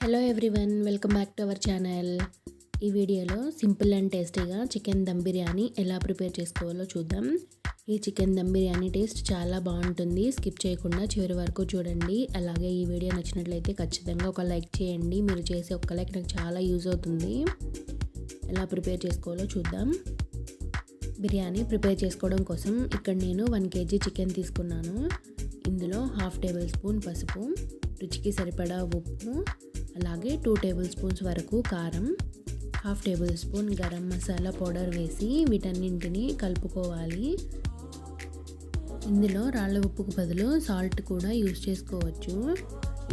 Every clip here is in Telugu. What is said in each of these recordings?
Hello everyone, welcome back to our channel. ఈ వీడియోలో సింపుల్ అండ్ టేస్టీగా చికెన్ దమ్ బిర్యానీ ఎలా ప్రిపేర్ చేసుకోవాలో చూద్దాం. ఈ చికెన్ దమ్ బిర్యానీ టేస్ట్ చాలా బాగుంటుంది. స్కిప్ చేయకుండా చివరి వరకు చూడండి. అలాగే ఈ వీడియో నచ్చినట్లయితే ఖచ్చితంగా ఒక లైక్ చేయండి. మీరు చేసే ఒక్క లైక్ నాకు చాలా యూజ్ అవుతుంది. ఎలా ప్రిపేర్ చేసుకోవాలో చూద్దాం. బిర్యానీ ప్రిపేర్ చేసుకోవడం కోసం ఇక్కడ నేను 1 kg చికెన్ తీసుకున్నాను. ఇందులో 1/2 టేబుల్ స్పూన్ పసుపు, రుచికి సరిపడా ఉప్పు, అలాగే 2 టేబుల్ స్పూన్స్ వరకు కారం, 1/2 table spoon garam masala powder వేసి వీటన్నింటినీ కలుపుకోవాలి. ఇందులో రాళ్ళ ఉప్పుకు బదులు సాల్ట్ కూడా యూజ్ చేసుకోవచ్చు.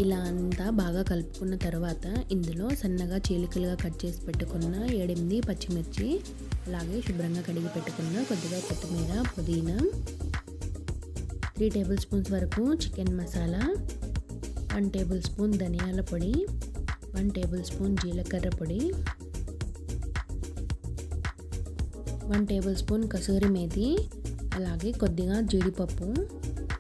ఇలా అంతా బాగా కలుపుకున్న తర్వాత ఇందులో సన్నగా చీలికలుగా కట్ చేసి పెట్టుకున్న 7-8 పచ్చిమిర్చి, అలాగే శుభ్రంగా కడిగి పెట్టుకున్న కొద్దిగా కొత్తిమీర, పుదీనా, 3 టేబుల్ స్పూన్స్ వరకు చికెన్ మసాలా, 1 టేబుల్ స్పూన్ ధనియాల పొడి, 1 టేబుల్ స్పూన్ జీలకర్ర పొడి, 1 టేబుల్ స్పూన్ కసూరి మేతి, అలాగే కొద్దిగా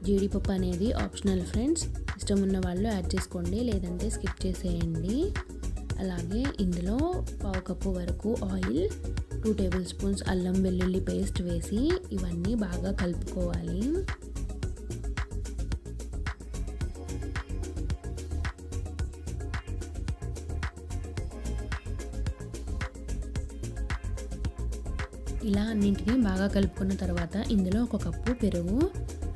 జీడిపప్పు అనేది ఆప్షనల్ ఫ్రెండ్స్. ఇష్టం ఉన్న వాళ్ళు యాడ్ చేసుకోండి, లేదంటే స్కిప్ చేసేయండి. అలాగే ఇందులో 1/2 కప్పు వరకు ఆయిల్, 2 టేబుల్ స్పూన్స్ అల్లం వెల్లుల్లి పేస్ట్ వేసి ఇవన్నీ బాగా కలుపుకోవాలి. ఇలా అన్నింటినీ బాగా కలుపుకున్న తర్వాత ఇందులో 1 కప్పు పెరుగు,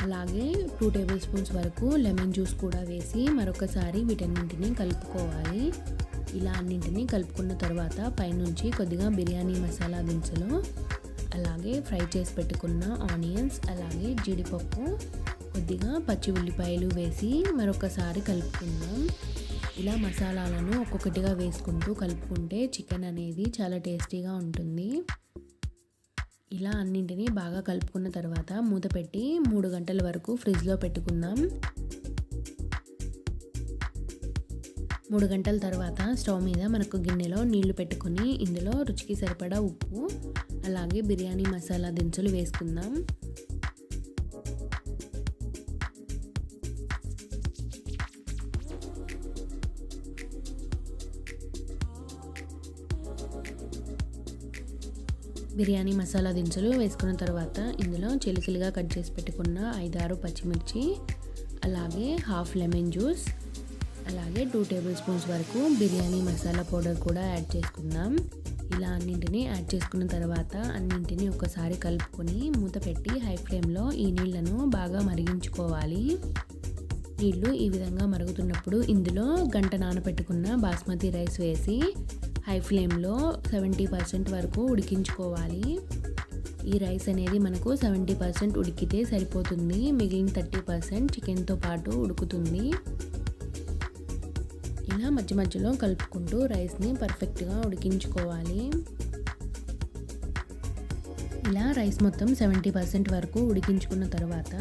అలాగే 2 టేబుల్ స్పూన్స్ వరకు లెమన్ జ్యూస్ కూడా వేసి మరొకసారి వీటన్నింటినీ కలుపుకోవాలి. ఇలా అన్నింటినీ కలుపుకున్న తర్వాత పైనుంచి కొద్దిగా బిర్యానీ మసాలా దినుసులు, అలాగే ఫ్రై చేసి పెట్టుకున్న ఆనియన్స్, అలాగే జీడిపప్పు, కొద్దిగా పచ్చి ఉల్లిపాయలు వేసి మరొకసారి కలుపుకుందాం. ఇలా మసాలాలను ఒక్కొక్కటిగా వేసుకుంటూ కలుపుకుంటే చికెన్ అనేది చాలా టేస్టీగా ఉంటుంది. ఇలా అన్నింటినీ బాగా కలుపుకున్న తర్వాత మూత పెట్టి 3 గంటల వరకు ఫ్రిడ్జ్లో పెట్టుకుందాం. 3 గంటల తర్వాత స్టవ్ మీద మనకు గిన్నెలో నీళ్లు పెట్టుకొని ఇందులో రుచికి సరిపడా ఉప్పు, అలాగే బిర్యానీ మసాలా దినుసులు వేసుకుందాం. బిర్యానీ మసాలా దినుసులు వేసుకున్న తర్వాత ఇందులో చిలికలుగా కట్ చేసి పెట్టుకున్న 5-6 పచ్చిమిర్చి, అలాగే 1/2 లెమన్ జ్యూస్, అలాగే 2 టేబుల్ స్పూన్స్ వరకు బిర్యానీ మసాలా పౌడర్ కూడా యాడ్ చేసుకుందాం. ఇలా అన్నింటినీ యాడ్ చేసుకున్న తర్వాత అన్నింటినీ ఒకసారి కలుపుకొని మూత పెట్టి హై ఫ్లేమ్లో ఈ నీళ్లను బాగా మరిగించుకోవాలి. నీళ్లు ఈ విధంగా మరుగుతున్నప్పుడు ఇందులో గంట నానబెట్టుకున్న బాస్మతి రైస్ వేసి హై ఫ్లేమ్లో 70% వరకు ఉడికించుకోవాలి. ఈ రైస్ అనేది మనకు 70% ఉడికితే సరిపోతుంది. మిగిలిన 30% చికెన్తో పాటు ఉడుకుతుంది. ఇలా మధ్య మధ్యలో కలుపుకుంటూ రైస్ని పర్ఫెక్ట్గా ఉడికించుకోవాలి. ఇలా రైస్ మొత్తం 70% వరకు ఉడికించుకున్న తర్వాత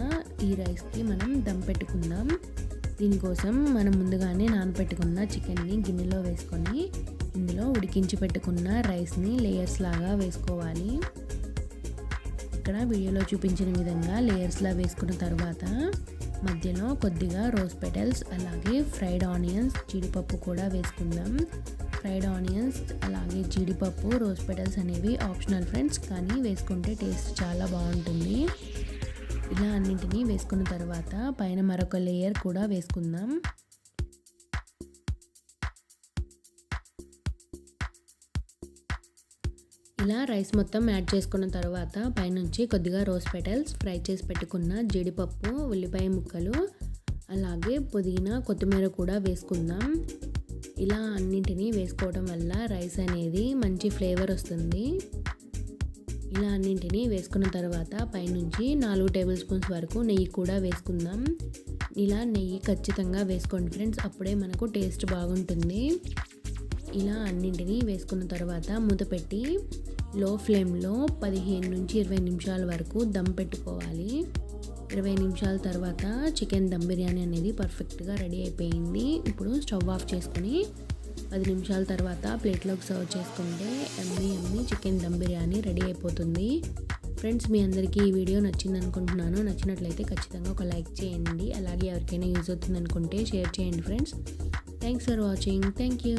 ఈ రైస్కి మనం దమ్ పెట్టుకుందాం. దీనికోసం మనం ముందుగానే నానబెట్టుకున్న చికెన్ని గిన్నెలో వేసుకొని ఇందులో ఉడికించి పెట్టుకున్న రైస్ని లేయర్స్ లాగా వేసుకోవాలి. ఇక్కడ వీడియోలో చూపించిన విధంగా లేయర్స్లా వేసుకున్న తర్వాత మధ్యలో కొద్దిగా రోజ్ పెటల్స్, అలాగే ఫ్రైడ్ ఆనియన్స్, జీడిపప్పు కూడా వేసుకుందాం. ఫ్రైడ్ ఆనియన్స్, అలాగే జీడిపప్పు, రోజ్ పెటల్స్ అనేవి ఆప్షనల్ ఫ్రెండ్స్, కానీ వేసుకుంటే టేస్ట్ చాలా బాగుంటుంది. ఇలా అన్నింటినీ వేసుకున్న తర్వాత పైన మరొక లేయర్ కూడా వేసుకుందాం. ఇలా రైస్ మొత్తం యాడ్ చేసుకున్న తర్వాత పైనుంచి కొద్దిగా రోజ్ పెటల్స్, ఫ్రై చేసి పెట్టుకున్న జీడిపప్పు, ఉల్లిపాయ ముక్కలు, అలాగే పుదీనా, కొత్తిమీర కూడా వేసుకుందాం. ఇలా అన్నింటినీ వేసుకోవడం వల్ల రైస్ అనేది మంచి ఫ్లేవర్ వస్తుంది. ఇలా అన్నింటినీ వేసుకున్న తర్వాత పైనుంచి 4 టేబుల్ స్పూన్స్ వరకు నెయ్యి కూడా వేసుకుందాం. ఇలా నెయ్యి ఖచ్చితంగా వేసుకోండి ఫ్రెండ్స్, అప్పుడే మనకు టేస్ట్ బాగుంటుంది. ఇలా అన్నింటినీ వేసుకున్న తర్వాత మూత పెట్టి లో ఫ్లేమ్లో 15 నుంచి 20 నిమిషాల వరకు దమ్ పెట్టుకోవాలి. 20 నిమిషాల తర్వాత చికెన్ దమ్ బిర్యానీ అనేది పర్ఫెక్ట్గా రెడీ అయిపోయింది. ఇప్పుడు స్టవ్ ఆఫ్ చేసుకొని 10 నిమిషాల తర్వాత ప్లేట్లోకి సర్వ్ చేసుకుంటే yummy chicken dum biryani ready అయిపోతుంది. ఫ్రెండ్స్, మీ అందరికీ ఈ వీడియో నచ్చింది అనుకుంటున్నాను. నచ్చినట్లయితే ఖచ్చితంగా ఒక లైక్ చేయండి. అలాగే ఎవరికైనా యూజ్ అవుతుంది అనుకుంటే షేర్ చేయండి friends. Thanks for watching. Thank you.